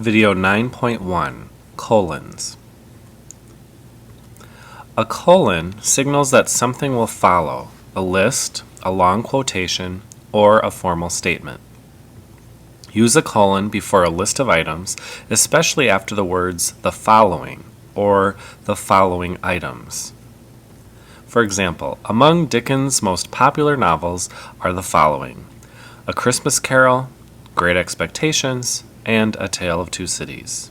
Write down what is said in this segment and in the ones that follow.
Video 9.1, Colons. A colon signals that something will follow, a list, a long quotation, or a formal statement. Use a colon before a list of items, especially after the words "the following" or "the following items." For example, among Dickens' most popular novels are the following: A Christmas Carol, Great Expectations, and A Tale of Two Cities.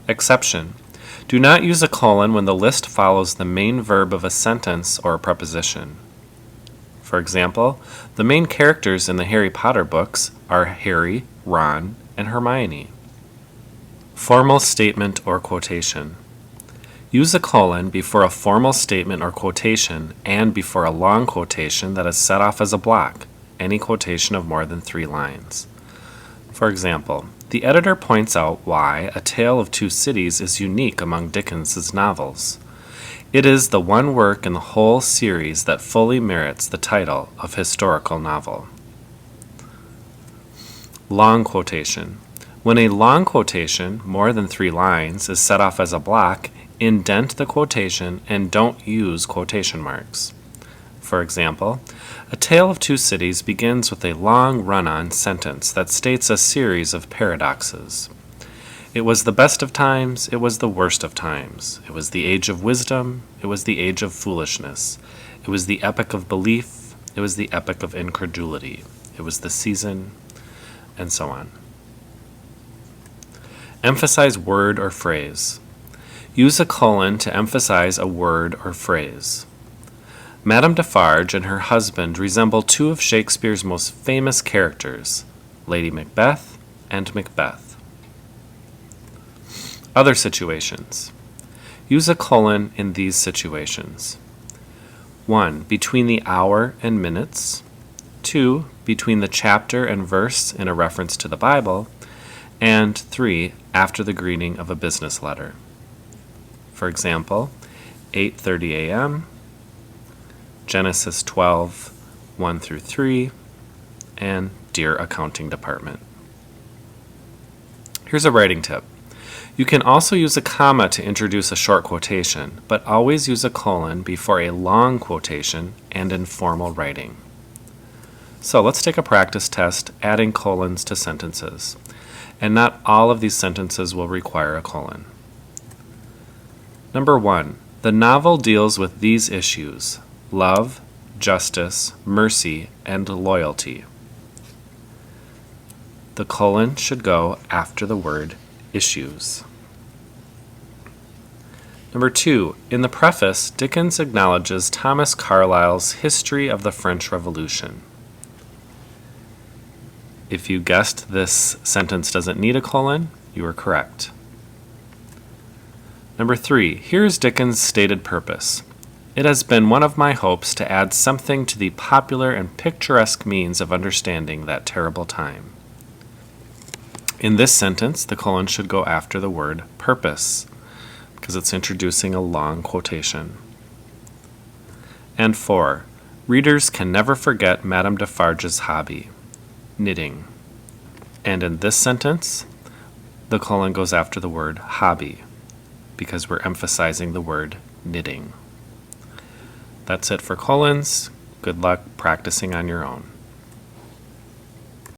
Exception: do not use a colon when the list follows the main verb of a sentence or a preposition. For example, the main characters in the Harry Potter books are Harry, Ron, and Hermione. Formal statement or quotation. Use a colon before a formal statement or quotation and before a long quotation that is set off as a block, any quotation of more than 3 lines. For example, the editor points out why A Tale of Two Cities is unique among Dickens's novels. It is the one work in the whole series that fully merits the title of historical novel. Long quotation. When a long quotation, more than 3 lines, is set off as a block, indent the quotation and don't use quotation marks. For example, A Tale of Two Cities begins with a long run-on sentence that states a series of paradoxes. It was the best of times, it was the worst of times. It was the age of wisdom, it was the age of foolishness. It was the epoch of belief, it was the epoch of incredulity. It was the season, and so on. Emphasize word or phrase. Use a colon to emphasize a word or phrase. Madame Defarge and her husband resemble 2 of Shakespeare's most famous characters, Lady Macbeth and Macbeth. Other situations. Use a colon in these situations. 1. Between the hour and minutes. 2. Between the chapter and verse in a reference to the Bible. And 3. After the greeting of a business letter. For example, 8:30 a.m., Genesis 12, 1 through 3, and Dear Accounting Department. Here's a writing tip. You can also use a comma to introduce a short quotation, but always use a colon before a long quotation and in formal writing. So let's take a practice test adding colons to sentences. And not all of these sentences will require a colon. Number 1. The novel deals with these issues: love, justice, mercy, and loyalty. The colon should go after the word issues. Number 2. In the preface, Dickens acknowledges Thomas Carlyle's History of the French Revolution. If you guessed this sentence doesn't need a colon, you are correct. Number 3. Here's Dickens' stated purpose. It has been one of my hopes to add something to the popular and picturesque means of understanding that terrible time. In this sentence, the colon should go after the word purpose, because it's introducing a long quotation. And 4. Readers can never forget Madame Defarge's hobby, knitting. And in this sentence, the colon goes after the word hobby, because we're emphasizing the word knitting. That's it for colons. Good luck practicing on your own.